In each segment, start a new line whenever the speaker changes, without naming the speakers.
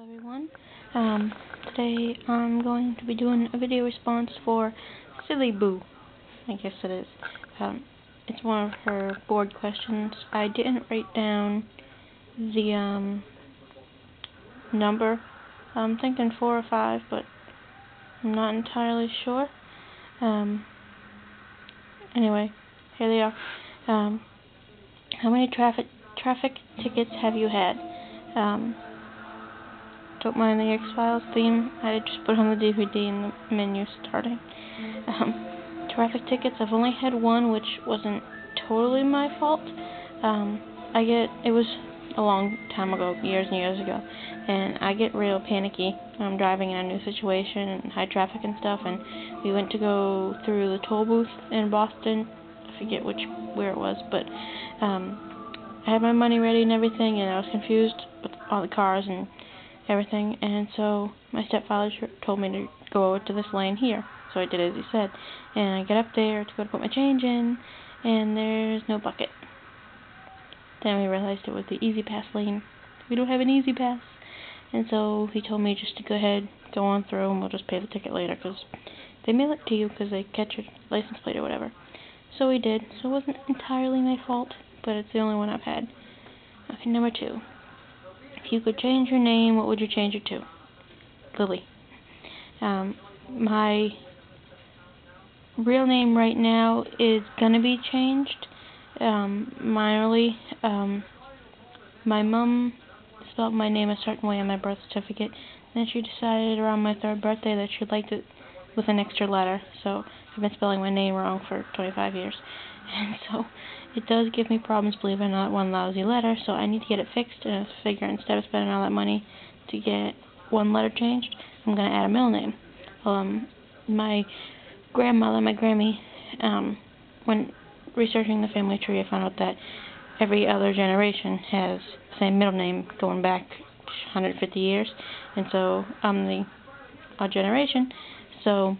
Everyone. Today I'm going to be doing a video response for Silly Boo. I guess it is. It's one of her board questions. I didn't write down the number. I'm thinking 4 or 5, but I'm not entirely sure. Anyway, here they are. How many traffic tickets have you had? Don't mind the X-Files theme. I just put on the DVD in the menu starting. Traffic tickets, I've only had one, which wasn't totally my fault. It was a long time ago, years and years ago, and I get real panicky when I'm driving in a new situation and high traffic and stuff, and we went to go through the toll booth in Boston. I forget where it was, but I had my money ready and everything, and I was confused with all the cars and everything, and so my stepfather told me to go over to this lane here, so I did as he said, and I get up there to go to put my change in, and there's no bucket. Then we realized it was the Easy Pass lane. We don't have an Easy Pass, and so he told me just to go ahead, go on through, and we'll just pay the ticket later, because they mail it to you because they catch your license plate or whatever. So we did, so it wasn't entirely my fault, but it's the only one I've had. Okay, number 2. If you could change your name, what would you change it to? Lily. My real name right now is gonna be changed minorly. My mom spelled my name a certain way on my birth certificate, and then she decided around my 3rd birthday that she liked it with an extra letter, so I've been spelling my name wrong for 25 years. And so it does give me problems, believe it or not, one lousy letter, so I need to get it fixed, and I figure instead of spending all that money to get one letter changed, I'm going to add a middle name. My grandmother, my Grammy, when researching the family tree, I found out that every other generation has the same middle name going back 150 years, and so I'm the odd generation, so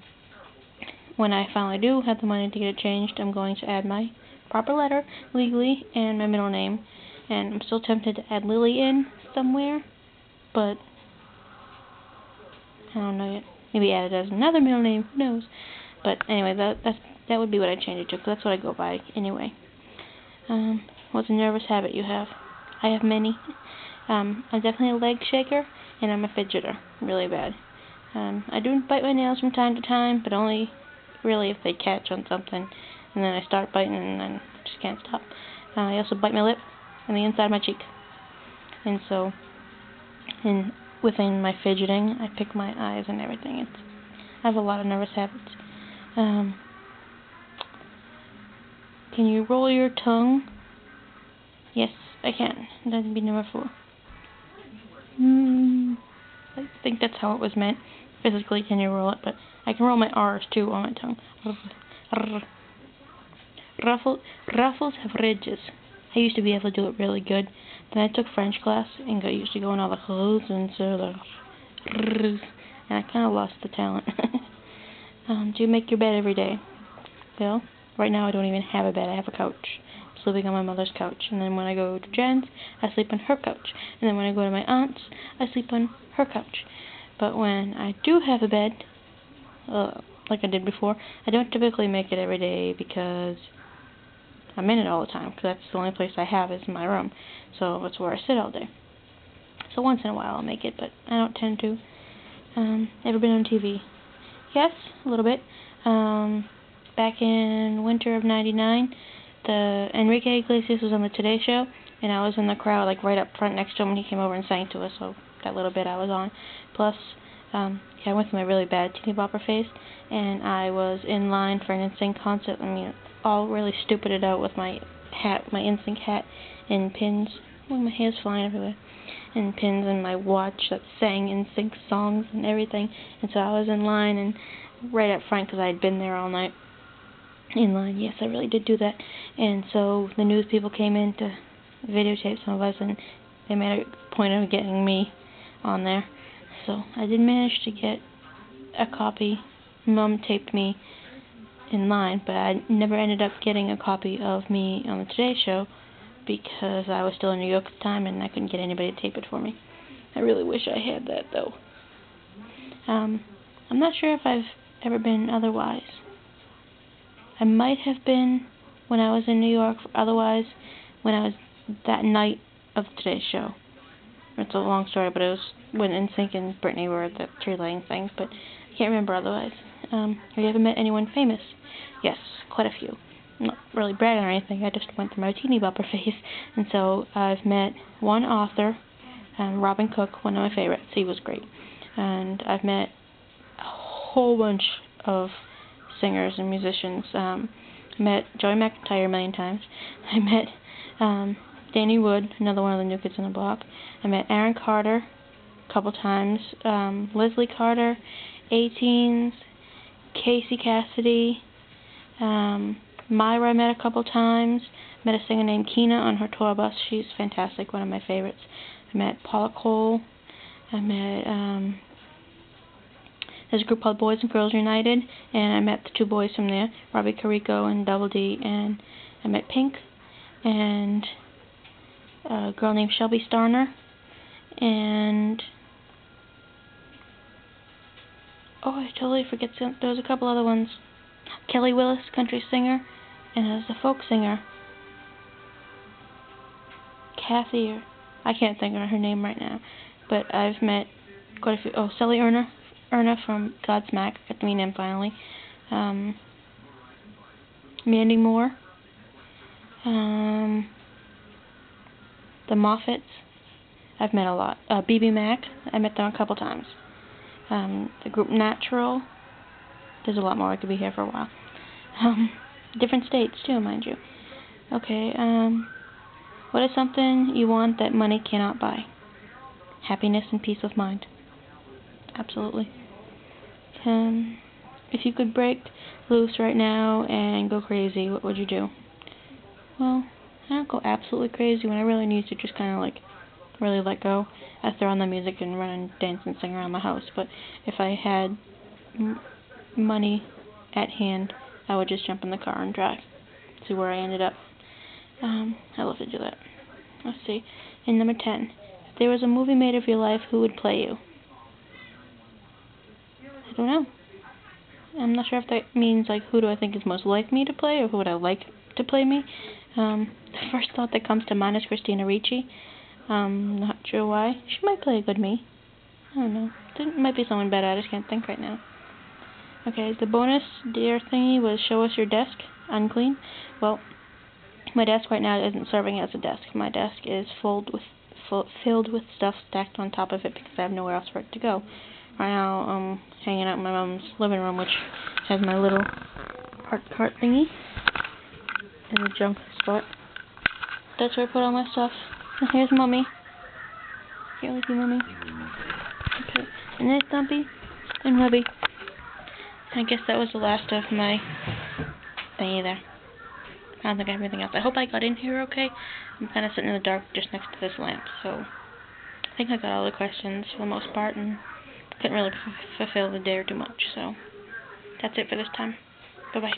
when I finally do have the money to get it changed, I'm going to add my proper letter legally and my middle name. And I'm still tempted to add Lily in somewhere, but I don't know yet. Maybe add it as another middle name. Who knows? But anyway, that would be what I'd change it to, because that's what I go by anyway. What's a nervous habit you have? I have many. I'm definitely a leg shaker, and I'm a fidgeter, really bad. I do bite my nails from time to time, but only really if they catch on something, and then I start biting and then just can't stop. I also bite my lip and the inside of my cheek, and so within my fidgeting, I pick my eyes and everything. I have a lot of nervous habits. Can you roll your tongue? Yes, I can. That'd be number 4. I think that's how it was meant. Physically, can you roll it? But I can roll my R's too on my tongue. Ruffles have ridges. I used to be able to do it really good. Then I took French class and got used to going all the R's and so the R's, and I kind of lost the talent. Do you make your bed every day? Well, right now I don't even have a bed. I have a couch. I'm sleeping on my mother's couch, and then when I go to Jen's, I sleep on her couch, and then when I go to my aunt's, I sleep on her couch. But when I do have a bed, like I did before, I don't typically make it every day because I'm in it all the time, because that's the only place I have is my room, so that's where I sit all day. So once in a while I'll make it, but I don't tend to. Ever been on TV? Yes, a little bit. Back in winter of '99, the Enrique Iglesias was on the Today Show, and I was in the crowd, like right up front next to him, and he came over and sang to us, so that little bit I was on. Plus, I went through my really bad teeny bopper phase, and I was in line for an NSYNC concert. I mean, all really stupided out with my hat, my NSYNC hat, and pins. Oh, my hair's flying everywhere. And pins and my watch that sang NSYNC songs and everything. And so I was in line and right up front because I had been there all night. In line, yes, I really did do that. And so the news people came in to videotape some of us, and they made a point of getting me on there. So I did manage to get a copy. Mom taped me in line, but I never ended up getting a copy of me on the Today Show because I was still in New York at the time and I couldn't get anybody to tape it for me. I really wish I had that, though. I'm not sure if I've ever been otherwise. I might have been when I was in New York, otherwise when I was that night of today's show. It's a long story, but it was when NSYNC and Britney were at the tree lighting thing, but I can't remember otherwise. Have you ever met anyone famous? Yes, quite a few. I'm not really bragging or anything, I just went through my teeny bopper phase, and so I've met one author, Robin Cook, one of my favorites. He was great. And I've met a whole bunch of singers and musicians. I met Joey McIntyre a million times. I met Danny Wood, another one of the New Kids on the Block. I met Aaron Carter a couple times. Leslie Carter, A-Teens, Casey Cassidy. Myra I met a couple times. Met a singer named Keena on her tour bus. She's fantastic, one of my favorites. I met Paula Cole. I met there's a group called Boys and Girls United, and I met the two boys from there, Robbie Carrico and Double D, and I met Pink, and a girl named Shelby Starner, and I totally forget, there was a couple other ones. Kelly Willis, country singer, and there's a folk singer, Kathy, I can't think of her name right now, but I've met quite a few. Sally Erna from Godsmack, got to meet him finally. Mandy Moore, the Moffats, I've met a lot. BB Mac, I met them a couple times. The group Natural, there's a lot more, I could be here for a while. Different states too, mind you. Okay, what is something you want that money cannot buy? Happiness and peace of mind. Absolutely. If you could break loose right now and go crazy, what would you do? Well, I don't go absolutely crazy. When I really need to just kind of like really let go, I throw on the music and run and dance and sing around the house. But if I had money at hand, I would just jump in the car and drive. See where I ended up. I love to do that. Let's see. And number 10. If there was a movie made of your life, who would play you? I don't know. I'm not sure if that means like who do I think is most like me to play, or who would I like to play me. The first thought that comes to mind is Christina Ricci. Not sure why. She might play a good me. I don't know. There might be someone better. I just can't think right now. Okay, the bonus dare thingy was show us your desk. Unclean. Well, my desk right now isn't serving as a desk. My desk is filled with stuff stacked on top of it because I have nowhere else for it to go. Right now, I'm hanging out in my mom's living room, which has my little art cart thingy and a junk spot. That's where I put all my stuff. And here's Mummy. Can't leave you, Mummy. Okay, and there's Dumpy and Rubby. I guess that was the last of my thingy there. I don't think I have anything else. I hope I got in here okay. I'm kind of sitting in the dark just next to this lamp, so I think I got all the questions for the most part, and couldn't really fulfill the dare too much, so that's it for this time. Bye-bye.